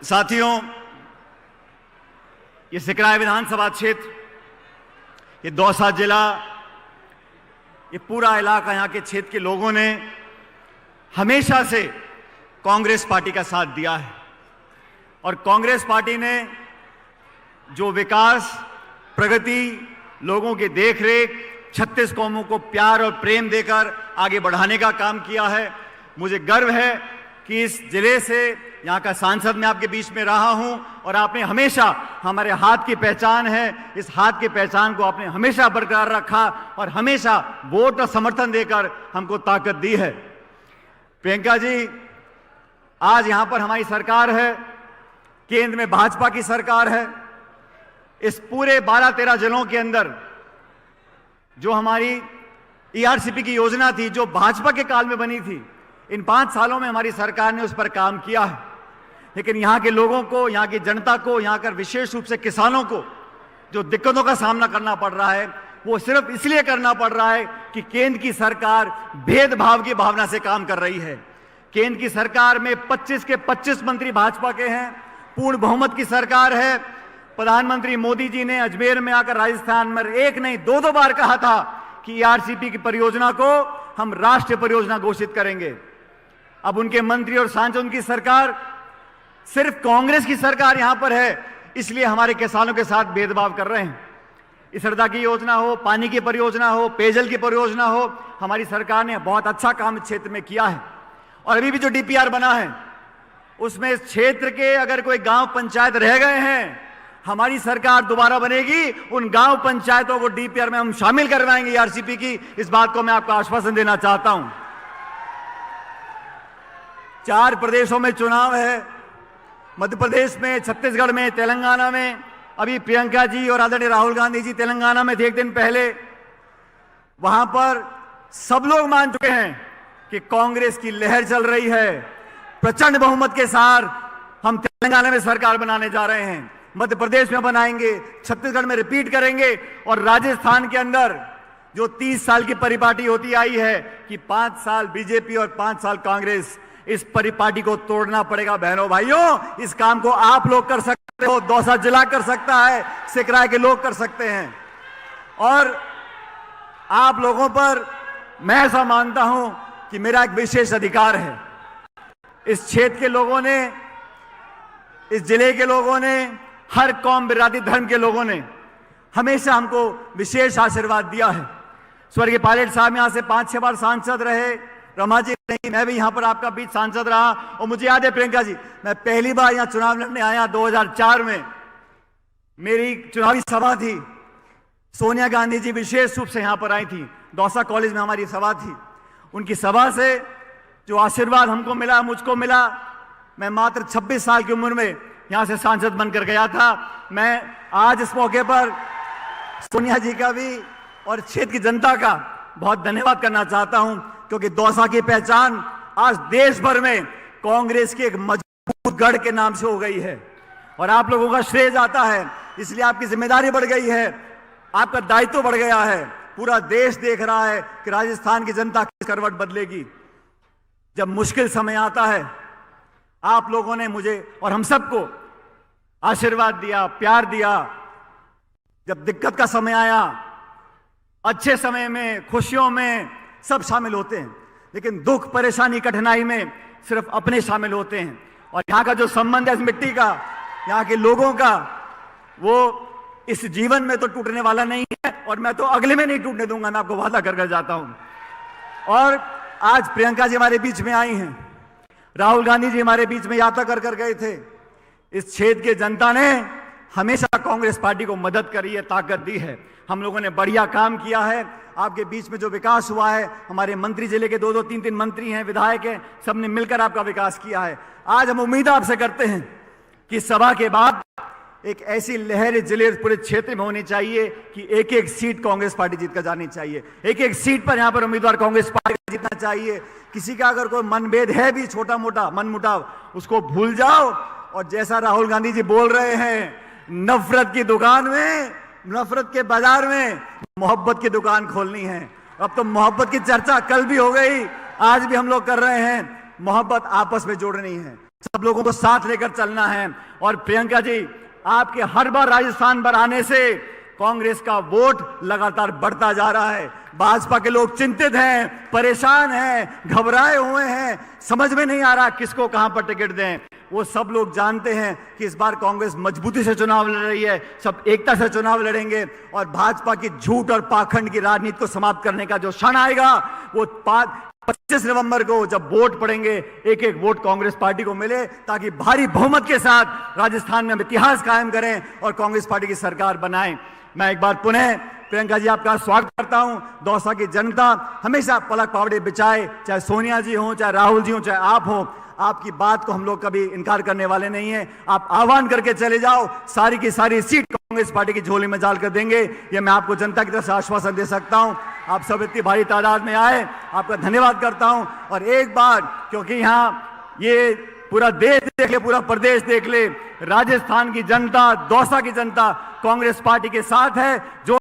साथियों, ये सिकराय विधानसभा क्षेत्र, ये दौसा जिला, ये पूरा इलाका, यहाँ के क्षेत्र के लोगों ने हमेशा से कांग्रेस पार्टी का साथ दिया है और कांग्रेस पार्टी ने जो विकास, प्रगति, लोगों की देखरेख, 36 कौमों को प्यार और प्रेम देकर आगे बढ़ाने का काम किया है। मुझे गर्व है कि इस जिले से, यहाँ का सांसद मैं आपके बीच में रहा हूं और आपने हमेशा, हमारे हाथ की पहचान है, इस हाथ की पहचान को आपने हमेशा बरकरार रखा और हमेशा वोट और समर्थन देकर हमको ताकत दी है। प्रियंका जी, आज यहां पर हमारी सरकार है, केंद्र में भाजपा की सरकार है। इस पूरे 12-13 जिलों के अंदर जो हमारी ईआरसीपी की योजना थी, जो भाजपा के काल में बनी थी, इन 5 सालों में हमारी सरकार ने उस पर काम किया है। लेकिन यहाँ के लोगों को, यहाँ की जनता को, यहाँ कर विशेष रूप से किसानों को जो दिक्कतों का सामना करना पड़ रहा है, वो सिर्फ इसलिए करना पड़ रहा है कि केंद्र की सरकार भेदभाव की भावना से काम कर रही है। केंद्र की सरकार में 25 के 25 मंत्री भाजपा के हैं, पूर्ण बहुमत की सरकार है। प्रधानमंत्री मोदी जी ने अजमेर में आकर राजस्थान में एक नहीं 2 बार कहा था कि ईआरसीपी की परियोजना को हम राष्ट्रीय परियोजना घोषित करेंगे। अब उनके मंत्री और सांसद, उनकी सरकार, सिर्फ कांग्रेस की सरकार यहां पर है, इसलिए हमारे किसानों के साथ भेदभाव कर रहे हैं। इस हरदा की योजना हो, पानी की परियोजना हो, पेयजल की परियोजना हो, हमारी सरकार ने बहुत अच्छा काम इस क्षेत्र में किया है। और अभी भी जो डीपीआर बना है, उसमें इस क्षेत्र के अगर कोई गांव पंचायत रह गए हैं, हमारी सरकार दोबारा बनेगी, उन गांव पंचायतों को डीपीआर में हम शामिल करवाएंगे ईआरसीपी की। इस बात को मैं आपको आश्वासन देना चाहता हूं। 4 प्रदेशों में चुनाव है, मध्य प्रदेश में, छत्तीसगढ़ में, तेलंगाना में। अभी प्रियंका जी और आदरणीय राहुल गांधी जी तेलंगाना में थे एक दिन पहले। वहां पर सब लोग मान चुके हैं कि कांग्रेस की लहर चल रही है। प्रचंड बहुमत के साथ हम तेलंगाना में सरकार बनाने जा रहे हैं, मध्य प्रदेश में बनाएंगे, छत्तीसगढ़ में रिपीट करेंगे और राजस्थान के अंदर जो 30 साल की परिपाटी होती आई है कि 5 साल बीजेपी और 5 साल कांग्रेस, इस परिपाटी को तोड़ना पड़ेगा। बहनों भाइयों, इस काम को आप लोग कर सकते हो, दौसा जिला कर सकता है, सिकराय के लोग कर सकते हैं। और आप लोगों पर मैं ऐसा मानता हूं कि मेरा एक विशेष अधिकार है। इस क्षेत्र के लोगों ने, इस जिले के लोगों ने, हर कौम, बिरादरी, धर्म के लोगों ने हमेशा हमको विशेष आशीर्वाद दिया है। स्वर्गीय पायलट साहब यहां से 5-6 बार सांसद रहे, रमा जी नहीं, मैं भी यहां पर आपका बीच सांसद रहा। और मुझे याद है प्रियंका जी, मैं पहली बार यहां चुनाव लड़ने आया 2004 में, मेरी चुनावी सभा थी। सोनिया गांधी जी विशेष रूप से यहां पर आई थी, दौसा कॉलेज में हमारी सभा थी। उनकी सभा से जो आशीर्वाद हमको मिला, मुझको मिला, मैं मात्र 26 साल की उम्र में यहां से सांसद बनकर गया था। मैं आज इस मौके पर सोनिया जी का भी और क्षेत्र की जनता का बहुत धन्यवाद करना चाहता हूं, क्योंकि दौसा की पहचान आज देश भर में कांग्रेस के एक मजबूत गढ़ के नाम से हो गई है और आप लोगों का श्रेय जाता है। इसलिए आपकी जिम्मेदारी बढ़ गई है, आपका दायित्व बढ़ गया है। पूरा देश देख रहा है कि राजस्थान की जनता किस करवट बदलेगी। जब मुश्किल समय आता है, आप लोगों ने मुझे और हम सबको आशीर्वाद दिया, प्यार दिया। जब दिक्कत का समय आया, अच्छे समय में, खुशियों में सब शामिल होते हैं, लेकिन दुख, परेशानी, कठिनाई में सिर्फ अपने शामिल होते हैं। और यहाँ का जो संबंध है इस मिट्टी का, यहाँ के लोगों का, वो इस जीवन में तो टूटने वाला नहीं है और मैं तो अगले में नहीं टूटने दूंगा, मैं आपको वादा कर जाता हूं। और आज प्रियंका जी हमारे बीच में आई हैं, राहुल गांधी जी हमारे बीच में यात्रा कर गए थे। इस क्षेत्र की जनता ने हमेशा कांग्रेस पार्टी को मदद करी है, ताकत दी है। हम लोगों ने बढ़िया काम किया है। आपके बीच में जो विकास हुआ है, हमारे मंत्री, जिले के 2-2, 3-3 मंत्री हैं, विधायक हैं, सबने मिलकर आपका विकास किया है। आज हम उम्मीद आपसे करते हैं कि सभा के बाद एक ऐसी लहर जिले, पूरे क्षेत्र में होनी चाहिए कि एक-एक सीट कांग्रेस पार्टी जीत कर जानी चाहिए। एक-एक सीट पर यहां पर उम्मीदवार कांग्रेस पार्टी का जीतना चाहिए। किसी का अगर कोई मनभेद है भी, छोटा मोटा मनमुटाव, उसको भूल जाओ और जैसा राहुल गांधी जी बोल रहे हैं, नफरत की दुकान में, नफरत के बाजार में मोहब्बत की दुकान खोलनी है। अब तो मोहब्बत की चर्चा कल भी हो गई, आज भी हम लोग कर रहे हैं। मोहब्बत आपस में जोड़नी है। सब लोगों को साथ लेकर चलना है। और प्रियंका जी, आपके हर बार राजस्थान पर आने से कांग्रेस का वोट लगातार बढ़ता जा रहा है। भाजपा के लोग चिंतित हैं, परेशान हैं, घबराए हुए हैं, समझ में नहीं आ रहा किसको कहां पर टिकट दें। वो सब लोग जानते हैं कि इस बार कांग्रेस मजबूती से चुनाव लड़ रही है, सब एकता से चुनाव लड़ेंगे और भाजपा की झूठ और पाखंड की राजनीति को समाप्त करने का जो क्षण आएगा वो 25 नवंबर को जब वोट पड़ेंगे, एक एक वोट कांग्रेस पार्टी को मिले, ताकि भारी बहुमत के साथ राजस्थान में हम इतिहास कायम करें और कांग्रेस पार्टी की सरकार बनाएं। मैं एक बार पुनः प्रियंका जी आपका स्वागत करता हूं। दौसा की जनता हमेशा पलक पावड़े बिछाए, चाहे सोनिया जी हो, चाहे राहुल जी हो, चाहे आप हो, आपकी बात को हम लोग कभी इनकार करने वाले नहीं हैं। आप आह्वान करके चले जाओ, सारी की सारी सीट कांग्रेस पार्टी की झोली में डाल कर देंगे, ये मैं आपको जनता की तरफ से आश्वासन दे सकता हूं। आप सब इतनी भारी तादाद में आए, आपका धन्यवाद करता हूं। और एक बार, क्योंकि यहाँ ये पूरा देश देख ले, पूरा प्रदेश देख ले, राजस्थान की जनता, दौसा की जनता कांग्रेस पार्टी के साथ है। जो